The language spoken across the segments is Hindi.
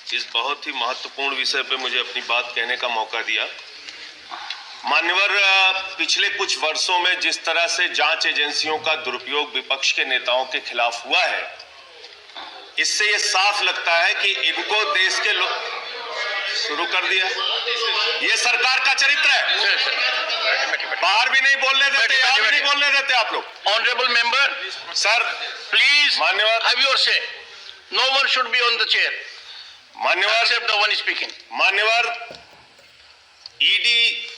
इस बहुत ही महत्वपूर्ण विषय पे मुझे अपनी बात कहने का मौका दिया। मान्यवर, पिछले कुछ वर्षों में जिस तरह से जांच एजेंसियों का दुरुपयोग विपक्ष के नेताओं के खिलाफ हुआ है, इससे ये साफ लगता है कि इनको देश के लोग शुरू कर दिया। ये सरकार का चरित्र है। बाहर भी नहीं बोलने देते, यहाँ भी नहीं बोलने देते आप लोग। ऑनरेबल मेंबर, सर प्लीज मान्यवर, have your say. No one should be on the chair मान्यवर, एक्सेप्ट द वन स्पीकिंग। मान्यवर, ईडी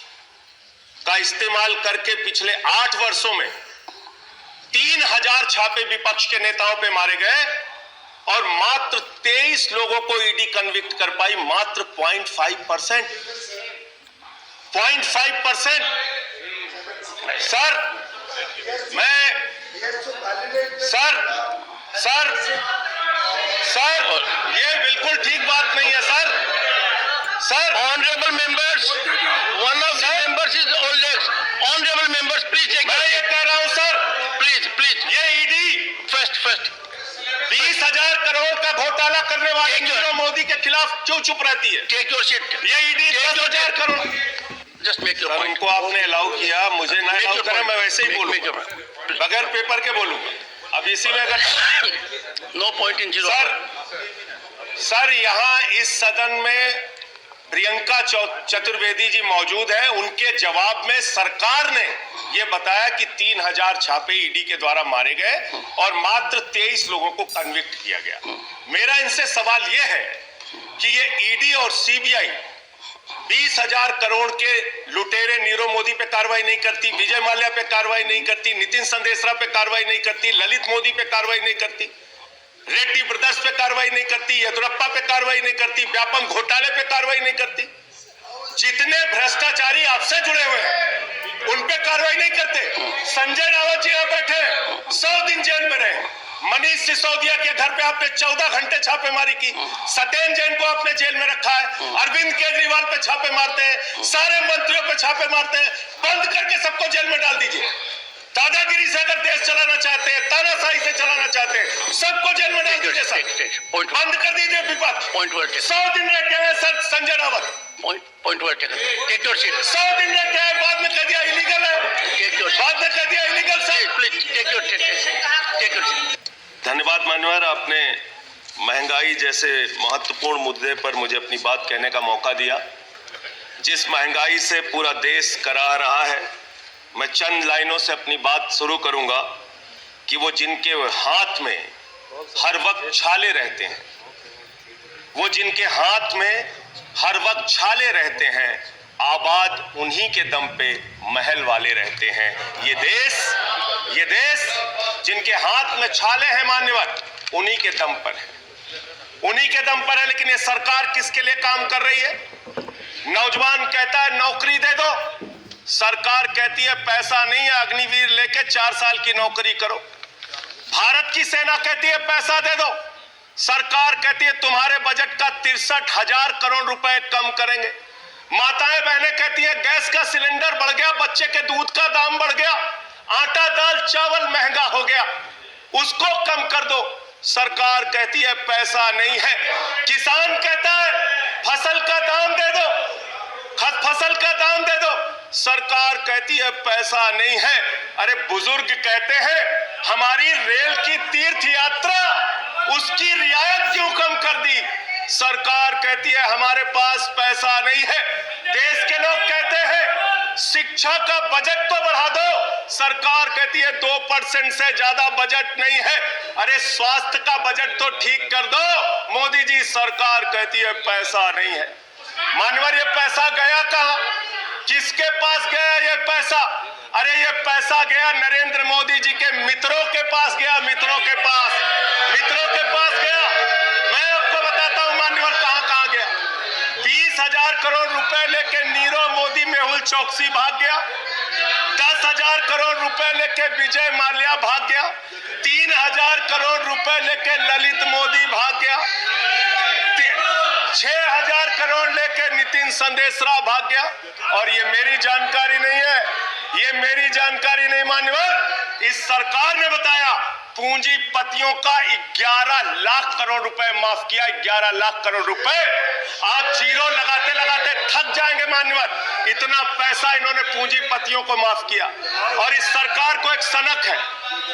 का इस्तेमाल करके पिछले 8 वर्षों में 3000 छापे विपक्ष के नेताओं पे मारे गए और मात्र 23 लोगों को ईडी कन्विक्ट कर पाई। मात्र 0.5%। 0.5%। सर ये बिल्कुल ठीक बात नहीं है sir. Honourable members, one of the members is oldest. Honourable members, please take. मैं ये कह रहा हूं सर, प्लीज ये ईडी फर्स्ट 20,000 करोड़ का घोटाला करने वाले नीरव मोदी के खिलाफ क्यों चुप रहती है? Take your seat. ये ED 10,000 crore. Just make your point. उनको आपने अलाउ किया, मुझे ना अलाउ करें, मैं वैसे ही बोलूंगा, बगैर पेपर के बोलूंगा। अब इसी में अगर no point in zero. Sir यहाँ इस सदन में प्रियंका चतुर्वेदी जी मौजूद है। उनके जवाब में सरकार ने यह बताया कि 3000 छापे ईडी के द्वारा मारे गए और मात्र 23 लोगों को कन्विक्ट किया गया। मेरा इनसे सवाल यह है कि ये ईडी और सीबीआई 20,000 करोड़ के लुटेरे नीरव मोदी पे कार्रवाई नहीं करती, विजय माल्या पे कार्रवाई नहीं करती, नितिन संदेशरा पे कार्रवाई नहीं करती, ललित मोदी पे कार्रवाई नहीं करती, रेड्डी ब्रदर्स पे कार्रवाई नहीं करती, येदुरप्पा पे कार्रवाई नहीं करती, व्यापम घोटाले पे कार्रवाई नहीं करती। जितने भ्रष्टाचारी आपसे जुड़े हुए हैं उन पे कार्रवाई नहीं करते। संजय रावत जी यहाँ बैठे 100 दिन जेल में रहे। मनीष सिसोदिया के घर पे आपने 14 घंटे छापेमारी की। सत्येंद्र जैन को आपने जेल में रखा है। अरविंद केजरीवाल पे छापे मारते हैं, सारे मंत्रियों पे छापे मारते हैं। बंद करके सबको जेल में डाल दीजिए। दादागिरी से अगर देश चलाना चाहते हैं, तानाशाही से चलाना चाहते हैं, सबको जेल में डाल दीजिए सर। बंद कर दीजिए विपक्ष। 100 दिन रह गए sir Sanjay Raut. Point word take your seat. 100 दिन रह गए, बाद में कह दिया इलीगल है, बाद में कह दिया illegal. Sir please take your seat. धन्यवाद मान्यवर, आपने महंगाई जैसे महत्वपूर्ण मुद्दे पर मुझे अपनी बात कहने का मौका दिया। जिस महंगाई से पूरा देश कराह रहा है, मैं चंद लाइनों से अपनी बात शुरू करूंगा कि वो जिनके हाथ में हर वक्त छाले रहते हैं, वो जिनके हाथ में हर वक्त छाले रहते हैं, आबाद उन्हीं के दम पे महल वाले रहते हैं। ये देश जिनके हाथ में छाले हैं मान्यवर, उन्हीं के दम पर है, उन्हीं के दम पर है। लेकिन ये सरकार किसके लिए काम कर रही है? नौजवान कहता है नौकरी दे दो, सरकार कहती है पैसा नहीं है, अग्निवीर लेके 4 साल की नौकरी करो। भारत की सेना कहती है पैसा दे दो, सरकार कहती है तुम्हारे बजट का 63,000 करोड़ रुपए कम करेंगे। माताएं बहनें कहती है गैस का सिलेंडर बढ़ गया, बच्चे के दूध का दाम बढ़ गया, आटा दाल चावल महंगा हो गया, उसको कम कर दो, सरकार कहती है पैसा नहीं है। किसान कहता है फसल का दाम दे दो, फसल का दाम दे दो, सरकार कहती है पैसा नहीं है। अरे बुजुर्ग कहते हैं हमारी रेल की तीर्थ यात्रा, उसकी रियायत क्यों कम कर दी, सरकार कहती है हमारे पास पैसा नहीं है। देश के लोग कहते हैं शिक्षा का बजट तो बढ़ा दो, सरकार कहती है 2% से ज्यादा बजट नहीं है। अरे स्वास्थ्य का बजट तो ठीक कर दो, मोदी जी, सरकार कहती है पैसा नहीं है। मानवर, ये पैसा गया कहां? किसके पास गया ये पैसा? अरे ये पैसा गया नरेंद्र मोदी जी के मित्रों के पास गया, मित्रों के पास गया। मैं आपको बताता हूं मान्यवर कहां गया। 20,000 करोड़ रुपए लेके नीरव मोदी मेहुल चौकसी भाग गया, 10,000 करोड़ रुपए लेके विजय माल्या भाग गया, 3,000 करोड़ रुपए लेके ललित मोदी भाग गया, 6,000 करोड़ लेके नितिन संदेशरा भाग गया। और ये मेरी जानकारी नहीं है, ये मेरी जानकारी नहीं मान्यवर, इस सरकार ने बताया पूंजीपतियों का 11 लाख करोड़ रुपए माफ किया। 11 लाख करोड़ रुपए आप जीरो लगाते लगाते थक जाएंगे मान्यवर। इतना पैसा इन्होंने पूंजीपतियों को माफ किया। और इस सरकार को एक सनक है,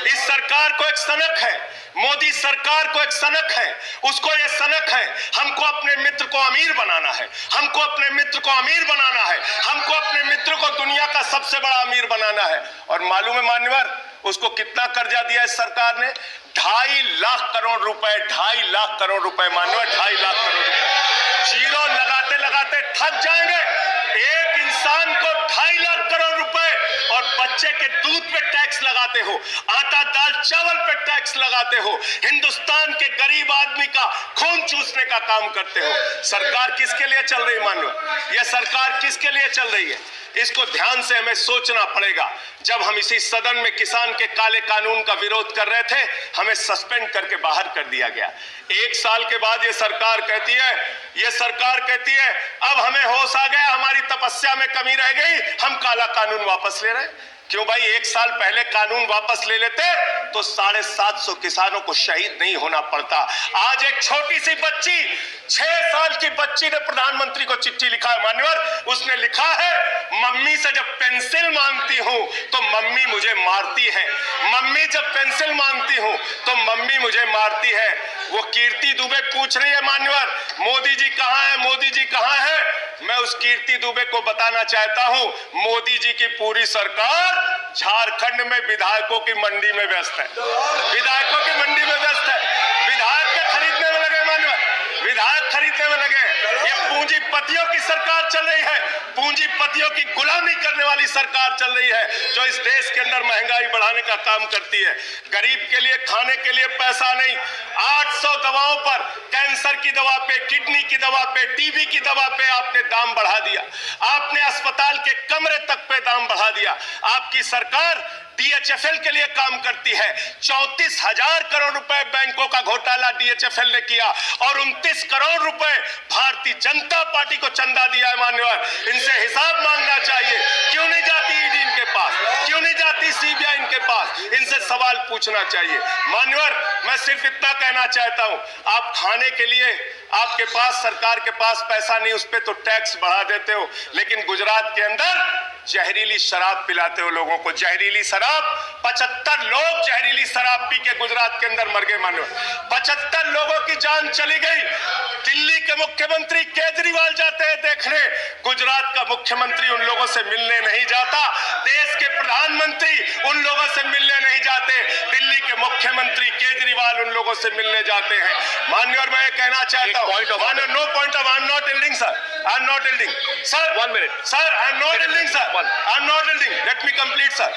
इस सरकार को एक सनक है, मोदी सरकार को एक सनक है। उसको ये सनक है, हमको अपने मित्र को अमीर बनाना है, हमको अपने मित्र को अमीर बनाना है, हमको अपने मित्र को दुनिया का सबसे बड़ा अमीर बनाना है। और मालूम है मान्यवर उसको कितना कर्जा दिया इस सरकार ने? 2.5 लाख करोड़ रुपए, 2.5 लाख करोड़ रुपए मान्यवर, 2.5 लाख करोड़ रुपए। जीरो लगाते लगाते थक जाएंगे। एक इंसान को 2.5 लाख करोड़ रुपए और बच्चे के दूध पे टैक्स लगाते हो, आटा दाल चावल पे टैक्स लगाते हो, हिंदुस्तान के गरीब आदमी का खून चूसने का काम करते हो। सरकार किसके लिए चल रही मान्यवर? यह सरकार किसके लिए चल रही है? इसको ध्यान से हमें सोचना पड़ेगा। जब हम इसी सदन में किसान के काले कानून का विरोध कर रहे थे, हमें सस्पेंड करके बाहर कर दिया गया। 1 साल के बाद ये सरकार कहती है अब हमें होश आ गया, हमारी तपस्या में कमी रह गई, हम काला कानून वापस ले रहे हैं। क्यों भाई? 1 साल पहले कानून वापस ले लेते तो 750 किसानों को शहीद नहीं होना पड़ता। आज एक छोटी सी बच्ची, 6 साल की बच्ची ने प्रधानमंत्री को चिट्ठी लिखा है मान्यवर। उसने लिखा है मम्मी से जब पेंसिल मांगती हूं तो मम्मी मुझे मारती है, मम्मी जब पेंसिल मांगती हूं तो मम्मी मुझे मारती है। वो कीर्ति दुबे पूछ रही है मान्यवर मोदी जी कहां है, मोदी जी कहां है? मैं उस कीर्ति दुबे को बताना चाहता हूं मोदी जी की पूरी सरकार झारखंड में विधायकों की मंडी में व्यस्त है, विधायकों की मंडी में व्यस्त है। विधायक के खरीदने में लगे मान्यवर, विधायक खरीदने में लगे। ये पूंजीपतियों की सरकार चल रही है, पूंजीपतियों की गुलामी करने वाली सरकार चल रही है, जो इस देश के अंदर महंगाई बढ़ाने का काम करती है। गरीब के लिए खाने के लिए पैसा नहीं, 800 दवाओं पर, कैंसर की दवा पे, किडनी की दवा पे, टीबी की दवा पे आपने दाम बढ़ा दिया, आपने अस्पताल के कमरे तक पे दाम बढ़ा दिया। आपकी सरकार DHFL के लिए काम करती है। 34,000 करोड़ रुपए बैंकों का घोटाला DHFL ने किया और 29 करोड़ रुपए भारतीय जनता पार्टी को चंदा दिया है मान्यवर। इनसे हिसाब मांगना चाहिए। क्यों नहीं जाती ईडी इनके पास? क्यों नहीं जाती CBI इनके पास? इनसे सवाल पूछना चाहिए मान्यवर। मैं सिर्फ इतना कहना चाहता हूं, आप खाने के लिए आपके पास, सरकार के पास पैसा नहीं, उस पर तो टैक्स बढ़ा देते हो, लेकिन गुजरात के अंदर जहरीली शराब पिलाते हो लोगों को, जहरीली शराब। 75 लोग जहरीली शराब पी के गुजरात के अंदर मर गए मानो, 75 लोगों की जान चली गई। दिल्ली के मुख्यमंत्री केजरीवाल जाते हैं देखने, गुजरात का मुख्यमंत्री उन लोगों से मिलने नहीं जाता। देश के प्रधानमंत्री उन लोगों से मिलने नहीं जाते, दिल्ली के मुख्यमंत्री केजरीवाल उन लोगों से मिलने जाते हैं। माननीय, मैं कहना चाहता हूं, no point of, I am not yielding sir, I am not yielding sir, 1 minute sir, I am not yielding sir, I am not yielding, let me complete sir.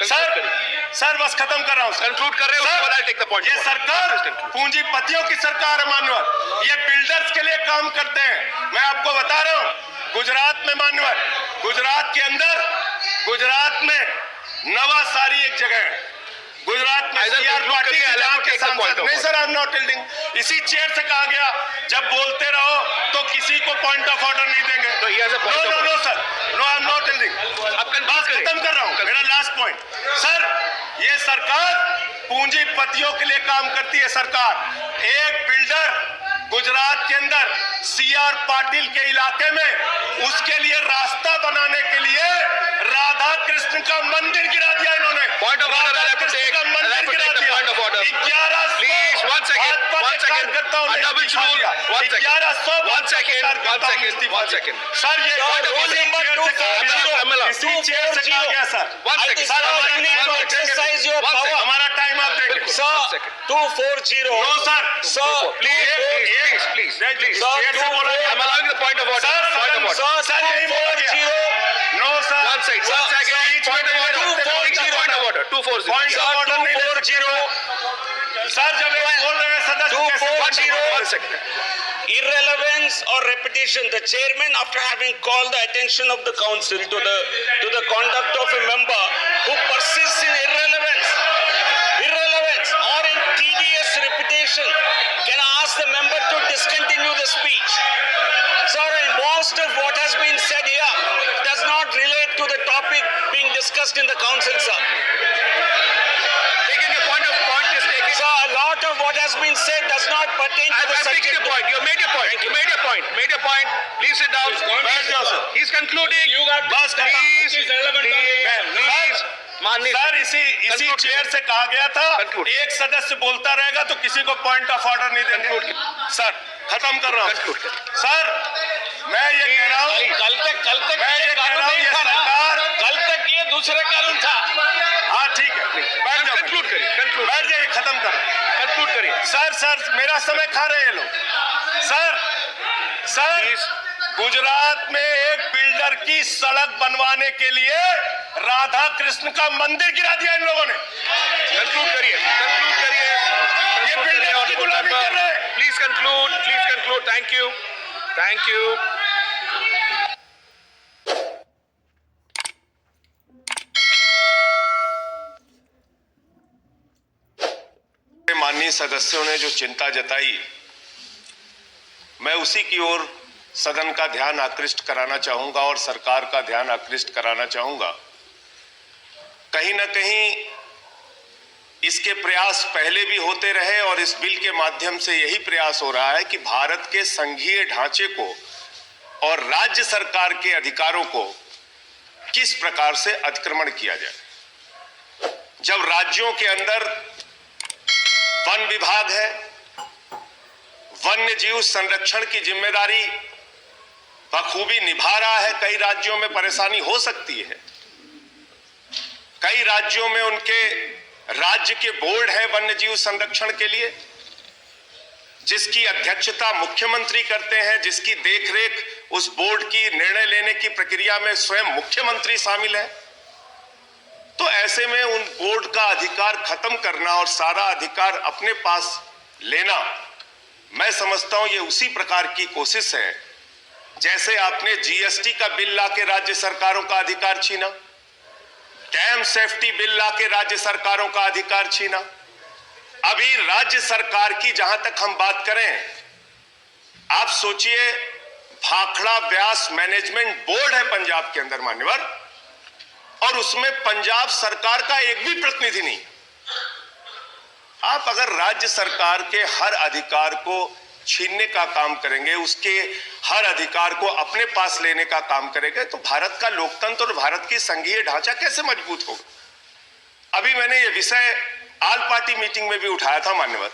Sir बस खत्म कर रहा हूं, कंक्लूड कर रहे हो, उसके बाद आई टेक द पॉइंट। ये सरकार पूंजीपतियों की सरकार है मान्यवर, ये बिल्डर्स के लिए काम करते हैं। मैं आपको बता रहा हूं, गुजरात में मान्यवर, गुजरात के अंदर, गुजरात में नवासारी एक जगह है, गुजरात में CR पार्टी के सांसद, नहीं sir I am not yielding, इसी चेयर से कहा गया जब बोलते रहो तो किसी को पॉइंट ऑफ ऑर्डर नहीं देंगे। तो no sir, no I am not yielding, बात खत्म कर रहा हूं, मेरा लास्ट पॉइंट। सर ये सरकार पूंजीपतियों के लिए काम करती है सरकार। एक बिल्डर गुजरात के अंदर CR पाटिल के इलाके में, उसके लिए रास्ता बनाने के लिए राधा कृष्ण का मंदिर गिरा दिया इन्होंने। Point of order, Radha Krishna का मंदिर गिरा दिया। 1100 please 1 second, 1 second, double rule, 1 second, 1 second, 1 second, 1 second sir, ये पॉइंट ऑफ ऑर्डर इसी चेयर से कहा गया सर। 1 सेकंड सर, हमारा टाइम आप देखें sir. 240 no sir, please please. I'm allowing the point of order. Sir, यही बोला गया. No sir. 1 second. Point of order. 240. Point of order. 240. Sir, जब ये बोल रहे हैं सदस्य कैसे 240. Irrelevance or repetition. The chairman, after having called the attention of the council to the conduct of a member who persists in irrelevance or in tedious repetition, can ask the member to discontinue the speech. Sir, and most of what has been said here does not relate to the topic being discussed in the council, sir. Taking a point concluding. You got बस खत्म। Please, It's irrelevant please, topic. please. माननीय सर इसी Conclude चेयर से कहा गया था Conclude. एक सदस्य बोलता रहेगा तो किसी को पॉइंट ऑफ ऑर्डर नहीं देंगे। Conclude. सर खत्म कर रहा हूँ। Conclude. सर मैं ये कह रहा हूँ कल तक मैं ये कह रहा हूँ नहीं ये था ना। सरकार कल तक ये दूसरे कानून था। हाँ ठीक है बैठ जाओ Conclude करिए, conclude. बैठ जाइए खत्म कर Conclude करिए. सर मेरा समय खा रहे हैं लोग सर Please. गुजरात में एक बिल्डर की सड़क बनवाने के लिए राधा कृष्ण का मंदिर गिरा दिया इन लोगों ने। Conclude करिए. Conclude करिए. ये Conclude बिल्डर करिए, की honorable गुलामी member. कर रहे हैं। Please conclude. Please conclude. Thank you. Thank you. माननीय सदस्यों ने जो चिंता जताई मैं उसी की ओर सदन का ध्यान आकृष्ट कराना चाहूंगा और सरकार का ध्यान आकृष्ट कराना चाहूंगा। कहीं ना कहीं इसके प्रयास पहले भी होते रहे और इस बिल के माध्यम से यही प्रयास हो रहा है कि भारत के संघीय ढांचे को और राज्य सरकार के अधिकारों को किस प्रकार से अतिक्रमण किया जाए। जब राज्यों के अंदर वन विभाग है, वन्य जीव संरक्षण की जिम्मेदारी बखूबी निभा रहा है। कई राज्यों में परेशानी हो सकती है, कई राज्यों में उनके राज्य के बोर्ड है वन्य जीव संरक्षण के लिए, जिसकी अध्यक्षता मुख्यमंत्री करते हैं, जिसकी देखरेख उस बोर्ड की निर्णय लेने की प्रक्रिया में स्वयं मुख्यमंत्री शामिल है। तो ऐसे में उन बोर्ड का अधिकार खत्म करना और सारा अधिकार अपने पास लेना, मैं समझता हूं ये उसी प्रकार की कोशिश है जैसे आपने जीएसटी का बिल लाके राज्य सरकारों का अधिकार छीना, डैम सेफ्टी बिल लाके राज्य सरकारों का अधिकार छीना। अभी राज्य सरकार की जहां तक हम बात करें, आप सोचिए भाखड़ा व्यास मैनेजमेंट बोर्ड है पंजाब के अंदर मान्यवर, और उसमें पंजाब सरकार का एक भी प्रतिनिधि नहीं। आप अगर राज्य सरकार के हर अधिकार को छीनने का काम करेंगे, उसके हर अधिकार को अपने पास लेने का काम करेंगे, तो भारत का लोकतंत्र और भारत की संघीय ढांचा कैसे मजबूत होगा। अभी मैंने ये विषय ऑल पार्टी मीटिंग में भी उठाया था मान्यवर।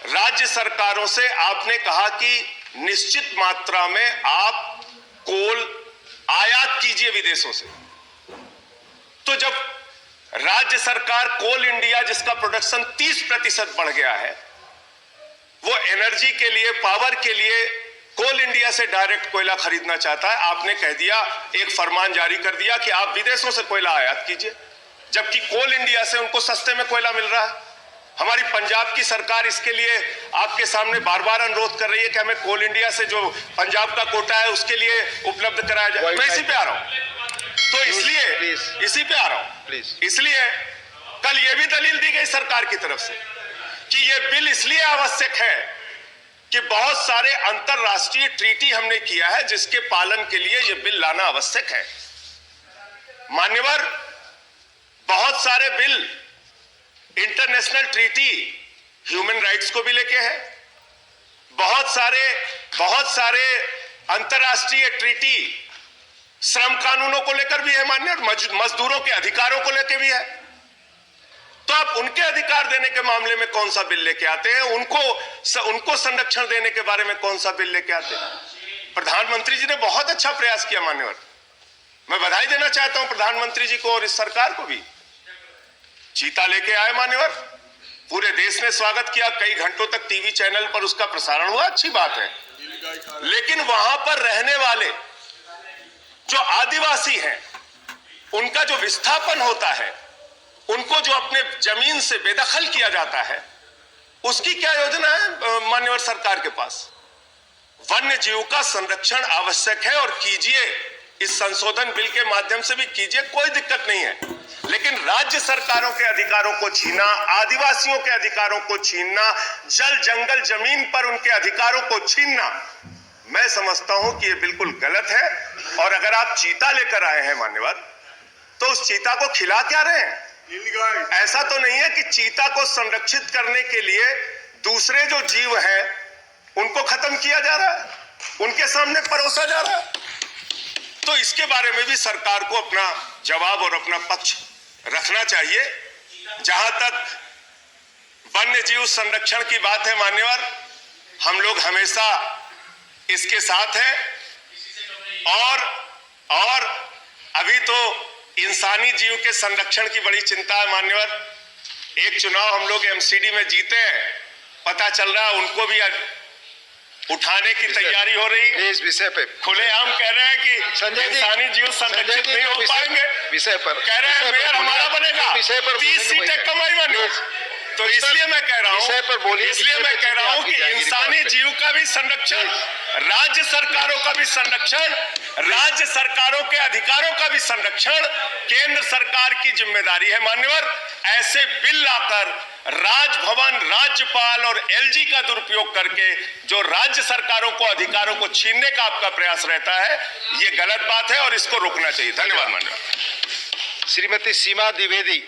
राज्य सरकारों से आपने कहा कि निश्चित मात्रा में आप कोल आयात कीजिए विदेशों से। तो जब राज्य सरकार कोल इंडिया जिसका प्रोडक्शन 30% बढ़ गया है, वो एनर्जी के लिए, पावर के लिए कोल इंडिया से डायरेक्ट कोयला खरीदना चाहता है, आपने कह दिया, एक फरमान जारी कर दिया कि आप विदेशों से कोयला आयात कीजिए, जबकि कोल इंडिया से उनको सस्ते में कोयला मिल रहा है। हमारी पंजाब की सरकार इसके लिए आपके सामने बार बार अनुरोध कर रही है कि हमें कोल इंडिया से जो पंजाब का कोटा है उसके लिए उपलब्ध कराया जाए। मैं इसी पे आ रहा हूं, तो इसलिए इसी पे आ रहा हूं। इसलिए कल ये भी दलील दी गई सरकार की तरफ से कि ये बिल इसलिए आवश्यक है कि बहुत सारे अंतरराष्ट्रीय ट्रीटी हमने किया है जिसके पालन के लिए ये बिल लाना आवश्यक है। मान्यवर, बहुत सारे bill international treaty human rights को भी लेके है, बहुत सारे अंतरराष्ट्रीय ट्रीटी श्रम कानूनों को लेकर भी है मान्य, मजदूरों के अधिकारों को लेकर भी है। तो आप उनके अधिकार देने के मामले में कौन सा बिल लेके आते हैं, उनको संरक्षण देने के बारे में कौन सा बिल लेके आते हैं। प्रधानमंत्री जी ने बहुत अच्छा प्रयास किया मान्यवर, मैं बधाई देना चाहता हूं प्रधानमंत्री जी को और इस सरकार को भी। चीता लेके आए मान्यवर, पूरे देश ने स्वागत किया, कई घंटों तक टीवी चैनल पर उसका प्रसारण हुआ, अच्छी बात है। लेकिन वहां पर रहने वाले जो आदिवासी हैं, उनका जो विस्थापन होता है, उनको जो अपने जमीन से बेदखल किया जाता है, उसकी क्या योजना है मान्यवर सरकार के पास। वन्य जीव का संरक्षण आवश्यक है और कीजिए, इस संशोधन बिल के माध्यम से भी कीजिए, कोई दिक्कत नहीं है। लेकिन राज्य सरकारों के अधिकारों को छीना, आदिवासियों के अधिकारों को छीनना, जल जंगल जमीन पर उनके अधिकारों को छीनना, मैं समझता हूं कि यह बिल्कुल गलत है। और अगर आप चीता लेकर आए हैं मान्यवर, तो उस चीता को खिला क्या रहे हैं। ऐसा तो नहीं है कि चीता को संरक्षित करने के लिए दूसरे जो जीव हैं उनको खत्म किया जा रहा है, उनके सामने परोसा जा रहा है। तो इसके बारे में भी सरकार को अपना जवाब और अपना पक्ष रखना चाहिए। जहां तक वन्य जीव संरक्षण की बात है मान्यवर, हम लोग हमेशा इसके साथ हैं और अभी तो इंसानी जीव के संरक्षण की बड़ी चिंता है मान्यवर। एक चुनाव हम लोग एमसीडी में जीते हैं, पता चल रहा है उनको भी उठाने की तैयारी हो रही है। इस विषय पे खुलेआम कह रहे हैं कि संजय जी, इंसानी जीव संरक्षित नहीं हो पाएंगे। विषय पर कह रहे हैं मेयर हमारा बनेगा, विषय पर 30 सीटें कम ही बने। तो इसलिए मैं कह रहा हूं, विषय पर बोलिए, इसलिए मैं कह रहा हूं कि इंसानी जीव का भी संरक्षण, राज्य सरकारों का भी संरक्षण, राज्य सरकारों के अधिकारों का भी संरक्षण केंद्र सरकार की जिम्मेदारी है मान्यवर। ऐसे बिल लाकर राजभवन, राज्यपाल और एलजी का दुरुपयोग करके जो राज्य सरकारों को अधिकारों को छीनने का आपका प्रयास रहता है, ये गलत बात है और इसको रोकना चाहिए। धन्यवाद मान्यवर। श्रीमती सीमा द्विवेदी।